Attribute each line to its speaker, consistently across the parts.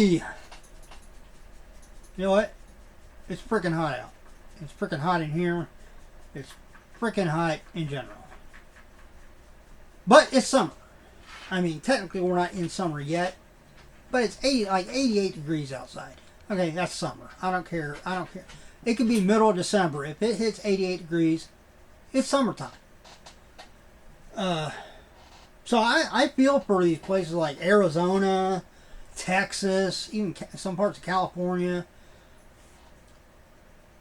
Speaker 1: Hey! You know what? It's freaking hot out. It's freaking hot in here. It's freaking hot in general. But it's summer. I mean, technically we're not in summer yet. But it's 88 degrees outside. Okay, that's summer. I don't care. I don't care. It could be middle of December. If it hits 88 degrees, it's summertime. So I feel for these places like Arizona, Texas, even some parts of California,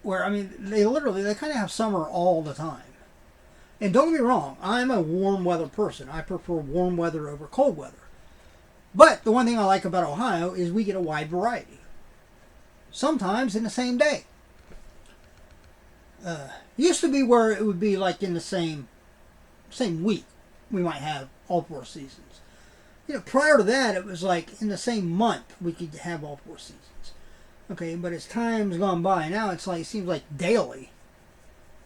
Speaker 1: where, I mean, they kind of have summer all the time. And don't get me wrong, I'm a warm weather person. I prefer warm weather over cold weather. But the one thing I like about Ohio is we get a wide variety. Sometimes in the same day. Used to be where it would be like in the same week we might have all four seasons. You know, prior to that it was like in the same month we could have all four seasons. Okay, but as time's gone by, now it's like, it seems like daily.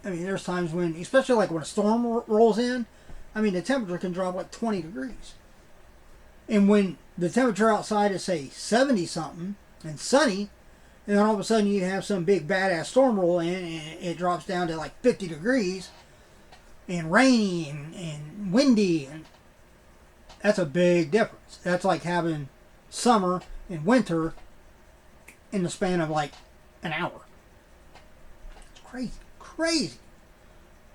Speaker 1: I mean, there's times when, especially like when a storm rolls in, I mean, the temperature can drop like 20 degrees. And when the temperature outside is, say, 70-something and sunny, and then all of a sudden you have some big badass storm roll in and it drops down to like 50 degrees and rainy and windy, and that's a big difference. That's like having summer and winter in the span of like an hour. It's crazy. Crazy.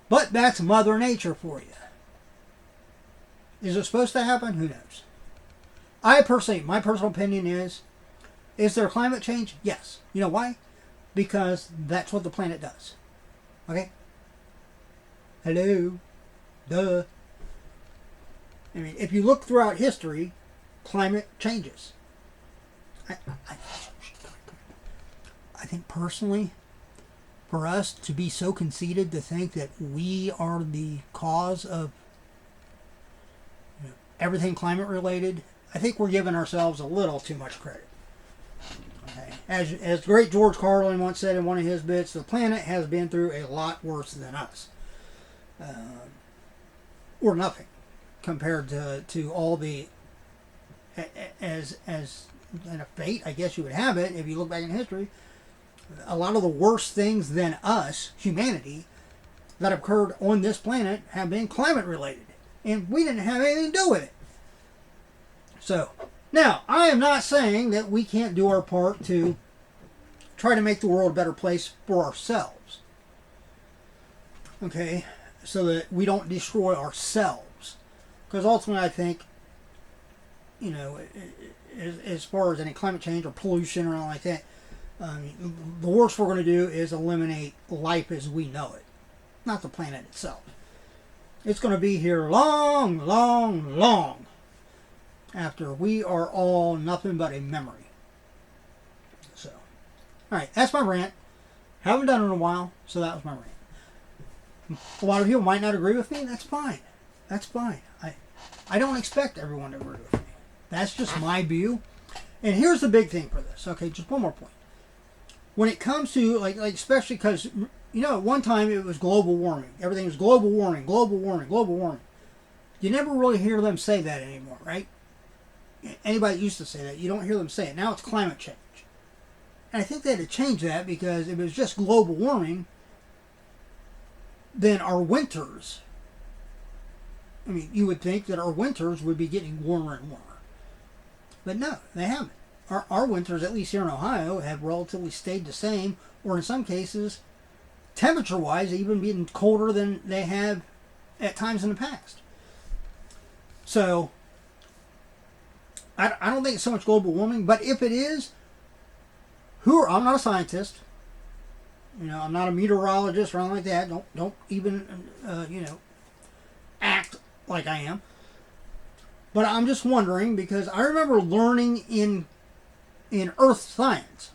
Speaker 1: But that's Mother Nature for you. Is it supposed to happen? Who knows? My personal opinion is there climate change? Yes. You know why? Because that's what the planet does. Okay? Hello? Duh. I mean, if you look throughout history, climate changes. I think personally, for us to be so conceited to think that we are the cause of everything climate related, I think we're giving ourselves a little too much credit. Okay. As great George Carlin once said in one of his bits, the planet has been through a lot worse than us. Or nothing compared to all the, as in a fate, I guess you would have it, if you look back in history, a lot of the worst things than us, humanity, that have occurred on this planet have been climate related. And we didn't have anything to do with it. So, now, I am not saying that we can't do our part to try to make the world a better place for ourselves. Okay? So that we don't destroy ourselves. Because ultimately I think, you know, as far as any climate change or pollution or anything like that, the worst we're going to do is eliminate life as we know it. Not the planet itself. It's going to be here long, long, long after we are all nothing but a memory. So, alright, that's my rant. Haven't done it in a while, so that was my rant. A lot of people might not agree with me. That's fine. That's fine. I don't expect everyone to agree with me. That's just my view. And here's the big thing for this. Okay, just one more point. When it comes to, like especially because, you know, at one time it was global warming. Everything was global warming, global warming, global warming. You never really hear them say that anymore, right? Anybody used to say that. You don't hear them say it. Now it's climate change. And I think they had to change that, because if it was just global warming, then our winters, I mean, you would think that our winters would be getting warmer and warmer. But no, they haven't. Our winters, at least here in Ohio, have relatively stayed the same, or in some cases, temperature-wise, even being colder than they have at times in the past. So, I don't think it's so much global warming, but if it is, I'm not a scientist. You know, I'm not a meteorologist or anything like that. Don't even, act like I am. But I'm just wondering, because I remember learning in earth science,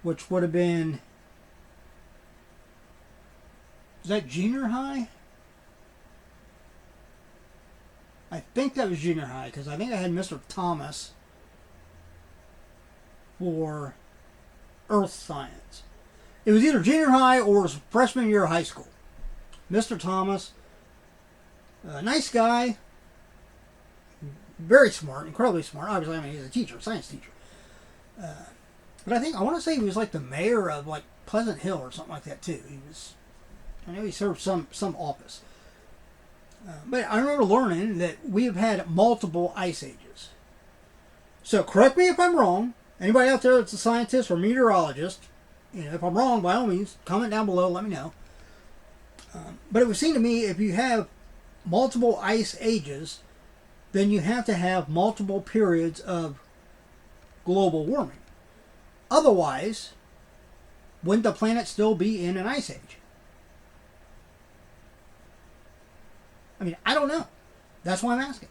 Speaker 1: which would have been, is that junior high? I think that was junior high, because I think I had Mr. Thomas for earth science. It was either junior high or it was freshman year of high school. Mr. Thomas, nice guy, very smart, incredibly smart. Obviously, I mean, he's a teacher, a science teacher. But I want to say he was like the mayor of like Pleasant Hill or something like that too. I know he served some office. But I remember learning that we have had multiple ice ages. So correct me if I'm wrong. Anybody out there that's a scientist or meteorologist, if I'm wrong, by all means, comment down below, let me know. But it would seem to me if you have multiple ice ages, then you have to have multiple periods of global warming. Otherwise, wouldn't the planet still be in an ice age? I mean, I don't know. That's why I'm asking.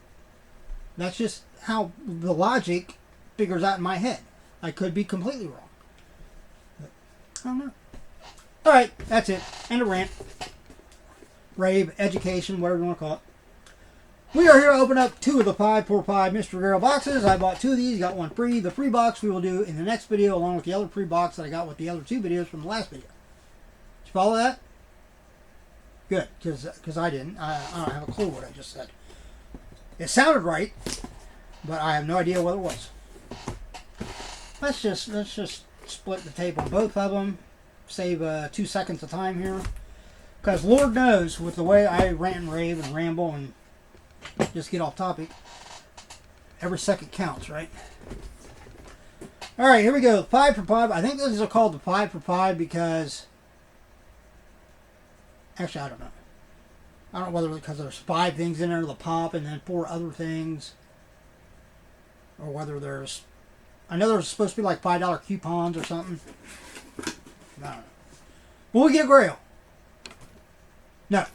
Speaker 1: That's just how the logic figures out in my head. I could be completely wrong. But I don't know. Alright, that's it. End of rant. Rave, education, whatever you want to call it. We are here to open up 2 of the 545 Mystery Grail boxes. I bought 2 of these, got 1 free. The free box we will do in the next video, along with the other free box that I got with the other 2 videos from the last video. Did you follow that? Good, because I didn't. I don't have a clue what I just said. It sounded right, but I have no idea what it was. Let's just split the tape on both of them. Save 2 seconds of time here. Because Lord knows, with the way I rant and rave and ramble and just get off topic, every second counts, right? Alright, here we go. 5 for 5. I think these are called the 5 for 5 because... Actually, I don't know. I don't know whether because there's 5 things in there, the pop, and then 4 other things. Or whether there's... I know there's supposed to be like $5 coupons or something. I don't know. Will we get a Grail? No.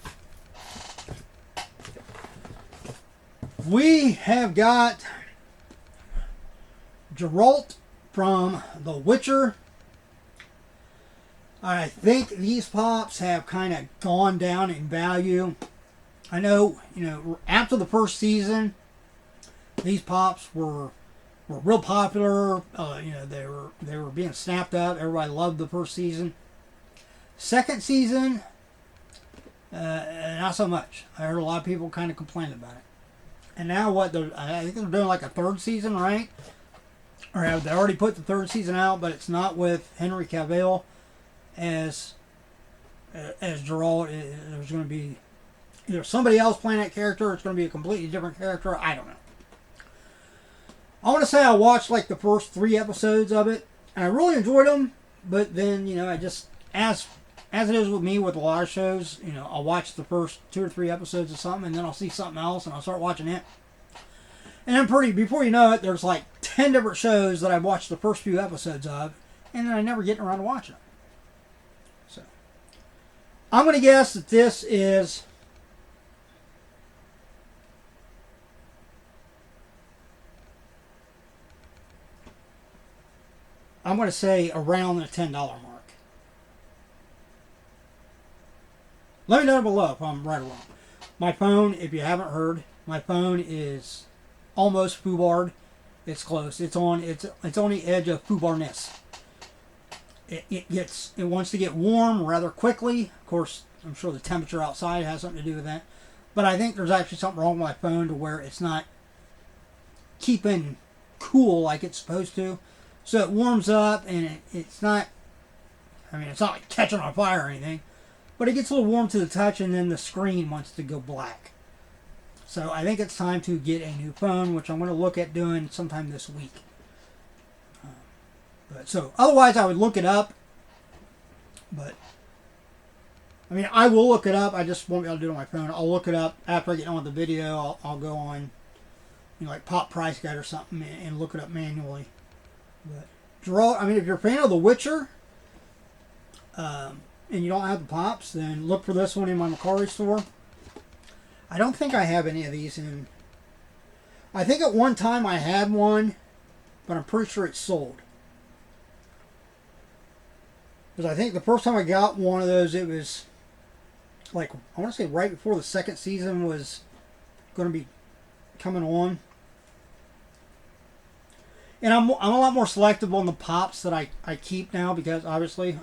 Speaker 1: We have got Geralt from The Witcher. I think these pops have kind of gone down in value. I know, after the first season, these pops were real popular. They were being snapped up. Everybody loved the first season. Second season, not so much. I heard a lot of people kind of complain about it. And now I think they're doing like a 3rd season, right? Or have they already put the 3rd season out, but it's not with Henry Cavill as Geralt. There's going to be either somebody else playing that character, or it's going to be a completely different character. I don't know. I want to say I watched like the first 3 episodes of it, and I really enjoyed them. But then, I just, as it is with me with a lot of shows, I'll watch the first 2 or 3 episodes of something, and then I'll see something else, and I'll start watching it. And then before you know it, there's like 10 different shows that I've watched the first few episodes of, and then I never get around to watching them. So, I'm going to guess that this is... I'm going to say around the $10 mark. Let me know below if I'm right or wrong. My phone, if you haven't heard, my phone is almost foobarred. It's close. It's on the edge of foobarness. It wants to get warm rather quickly. Of course, I'm sure the temperature outside has something to do with that. But I think there's actually something wrong with my phone to where it's not keeping cool like it's supposed to. So it warms up and it's not, it's not like catching on fire or anything. But it gets a little warm to the touch, and then the screen wants to go black. So I think it's time to get a new phone, which I'm going to look at doing sometime this week. So otherwise, I would look it up. But I will look it up. I just won't be able to do it on my phone. I'll look it up after I get on with the video. I'll go on, like Pop Price Guide or something, and look it up manually. But Geralt, if you're a fan of The Witcher, and you don't have the pops, then look for this one in my Macari store. I don't think I have any of these in... I think at one time I had one, but I'm pretty sure it's sold. Because I think the first time I got one of those, it was like, I want to say right before the 2nd season was going to be coming on. And I'm a lot more selective on the pops that I keep now, because obviously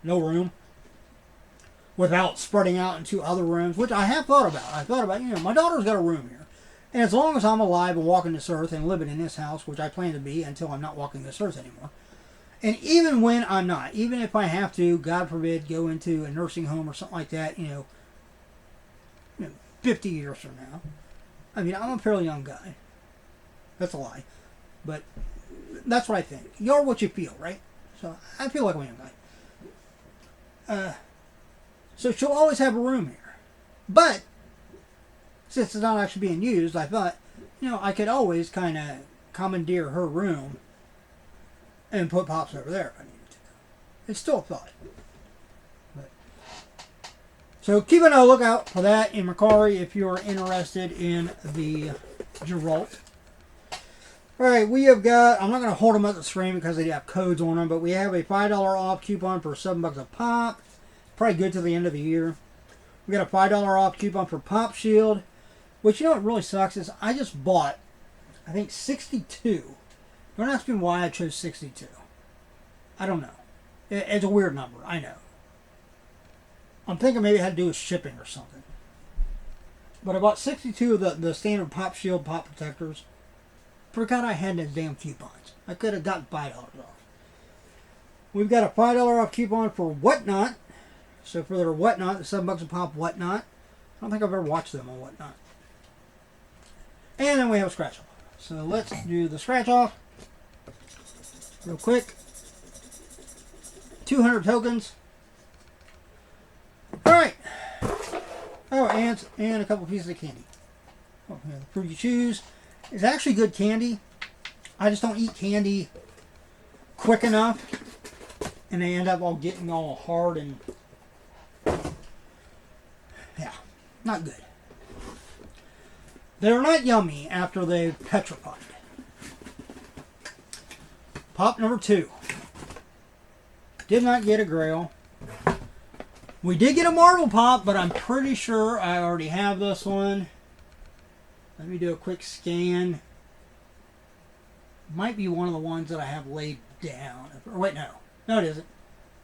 Speaker 1: no room. Without spreading out into other rooms, which I have thought about. I thought about, my daughter's got a room here. And as long as I'm alive and walking this earth and living in this house, which I plan to be until I'm not walking this earth anymore, and even when I'm not, even if I have to, God forbid, go into a nursing home or something like that, 50 years from now. I mean, I'm a fairly young guy. That's a lie. But that's what I think. You're what you feel, right? So I feel like I'm a young guy. So she'll always have a room here. But since it's not actually being used, I thought, I could always kind of commandeer her room and put Pops over there if I needed to. It's still a thought. But, so keep an eye lookout for that in Macari if you're interested in the Geralt. Alright, we have got, I'm not going to hold them up the screen because they have codes on them, but we have a $5 off coupon for $7 a pop. Probably good till the end of the year. We got a $5 off coupon for Pop Shield, which what really sucks is I just bought, I think, 62. Don't ask me why I chose 62. I don't know. It's a weird number, I know. I'm thinking maybe it had to do with shipping or something. But I bought 62 of the standard Pop Shield pop protectors. Forgot I had those damn coupons. I could have gotten $5 off. We've got a $5 off coupon for Whatnot. So for their Whatnot, the $7 a pop Whatnot. I don't think I've ever watched them on Whatnot. And then we have a scratch off. So let's do the scratch off. Real quick. 200 tokens. Alright. Oh, and a couple pieces of candy. Oh, yeah, the Fruity Chews. It's actually good candy. I just don't eat candy quick enough. And they end up all getting all hard and... yeah, not good. They're not yummy after they've petrified. Pop number 2. Did not get a Grail. We did get a Marvel Pop, but I'm pretty sure I already have this one. Let me do a quick scan. Might be one of the ones that I have laid down. Or wait, no. No, it isn't.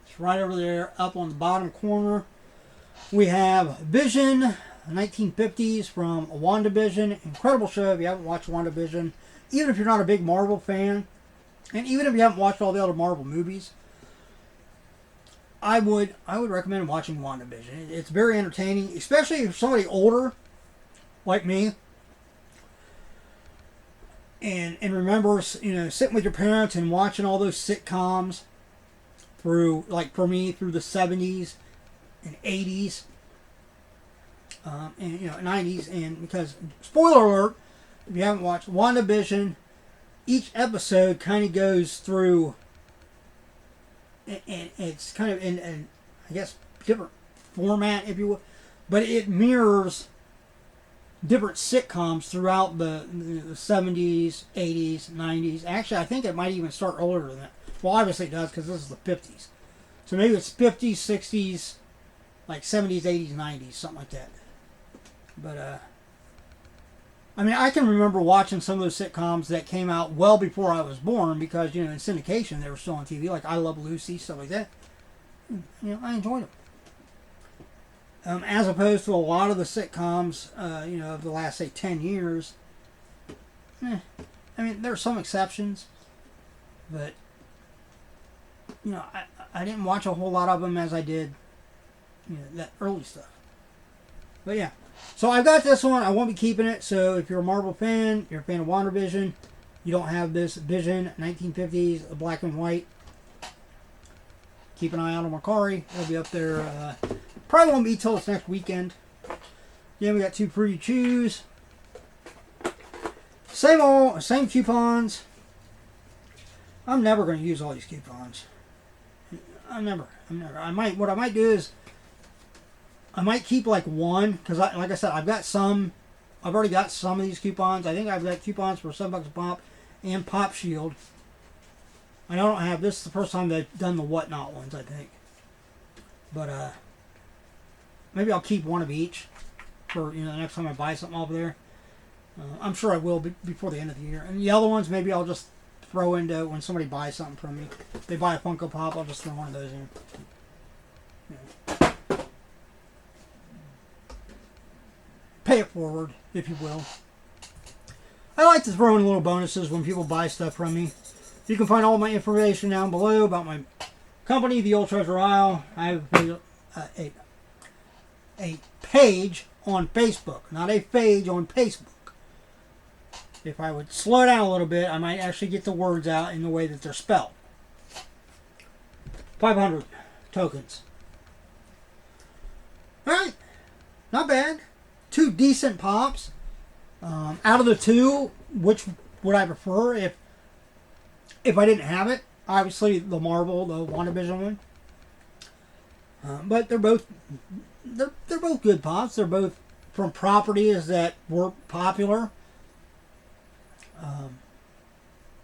Speaker 1: It's right over there, up on the bottom corner. We have Vision, 1950s from WandaVision. Incredible show if you haven't watched WandaVision. Even if you're not a big Marvel fan, and even if you haven't watched all the other Marvel movies, I would recommend watching WandaVision. It's very entertaining, especially if somebody older, like me, and remembers, sitting with your parents and watching all those sitcoms through, like for me, through the 70s and 80s, and 90s, and because, spoiler alert, if you haven't watched WandaVision, each episode kind of goes through, and it's kind of in I guess, different format, if you will, but it mirrors different sitcoms throughout the 70s, 80s, 90s. Actually, I think it might even start earlier than that. Well, obviously it does because this is the 50s. So maybe it's 50s, 60s, like 70s, 80s, 90s, something like that. But, I mean, I can remember watching some of those sitcoms that came out well before I was born because, in syndication they were still on TV, like I Love Lucy, stuff like that. I enjoyed them. As opposed to a lot of the sitcoms, of the last, say, 10 years. I mean, there are some exceptions, but, I didn't watch a whole lot of them as I did, that early stuff. But yeah. So I've got this one. I won't be keeping it. So if you're a Marvel fan, you're a fan of WandaVision, you don't have this Vision 1950s black and white, keep an eye out on Macari. It'll be up there. Probably won't be till this next weekend. Yeah, we got 2 Fruity Chews. Same coupons. I'm never going to use all these coupons. I'm never. What I might do is I might keep like one because, like I said, I've already got some of these coupons. I think I've got coupons for $7 a pop and Pop Shield. I don't have this. Is the first time they've done the Whatnot ones, I think. But maybe I'll keep one of each for the next time I buy something over there. I'm sure I will before the end of the year. And the other ones, maybe I'll just throw into when somebody buys something from me. If they buy a Funko Pop, I'll just throw one of those in. Pay it forward, if you will. I like to throw in little bonuses when people buy stuff from me. You can find all my information down below about my company, The Old Treasure Isle. I have a page on Facebook, not a page on Facebook. If I would slow down a little bit, I might actually get the words out in the way that they're spelled. 500 tokens. Alright, not bad. 2 decent pops. Out of the 2, which would I prefer if I didn't have it? Obviously, the Marvel, the WandaVision one. But they're both good pops. They're both from properties that were popular.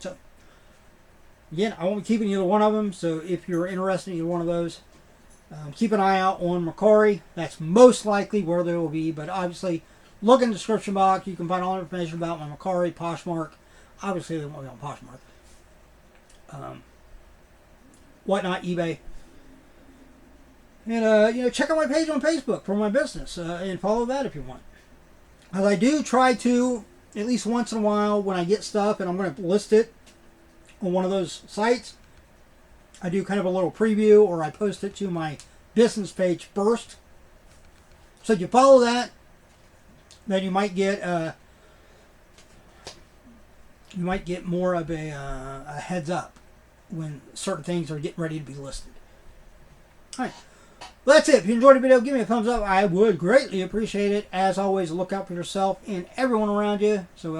Speaker 1: So again, I won't be keeping either one of them. So if you're interested in either one of those, keep an eye out on Mercari. That's most likely where they will be. But obviously, look in the description box. You can find all the information about my Mercari, Poshmark. Obviously, they won't be on Poshmark. Whatnot, eBay. And, check out my page on Facebook for my business. And follow that if you want. As I do try to, at least once in a while, when I get stuff and I'm going to list it on one of those sites, I do kind of a little preview, or I post it to my business page first. So if you follow that, then you might get more of a heads up when certain things are getting ready to be listed. All right. Well, that's it. If you enjoyed the video, give me a thumbs up. I would greatly appreciate it. As always, look out for yourself and everyone around you, so we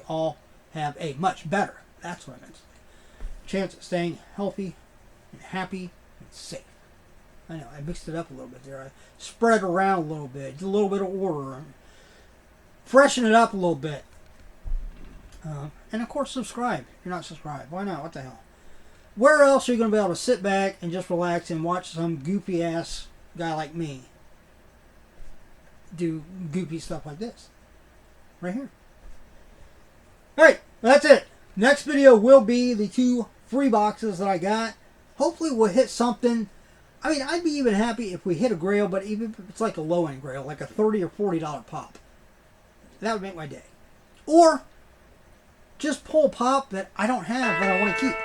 Speaker 1: all have a much better, that's what I meant to say, chance of staying healthy and happy and safe. I know, I mixed it up a little bit there. I spread it around a little bit, did a little bit of order, freshen it up a little bit. And of course, subscribe if you're not subscribed. Why not? What the hell? Where else are you going to be able to sit back and just relax and watch some goofy ass guy like me do goofy stuff like this? Right here. Alright, that's it. Next video will be the 2 free boxes that I got. Hopefully we'll hit something. I mean, I'd be even happy if we hit a grail, but even if it's like a low-end grail, like a $30 or $40 pop. That would make my day. Or just pull a pop that I don't have that I want to keep.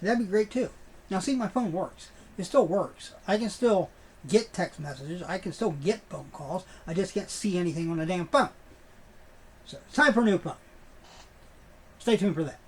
Speaker 1: That'd be great too. Now see, my phone works. It still works. I can still get text messages. I can still get phone calls. I just can't see anything on the damn phone. So it's time for a new phone. Stay tuned for that.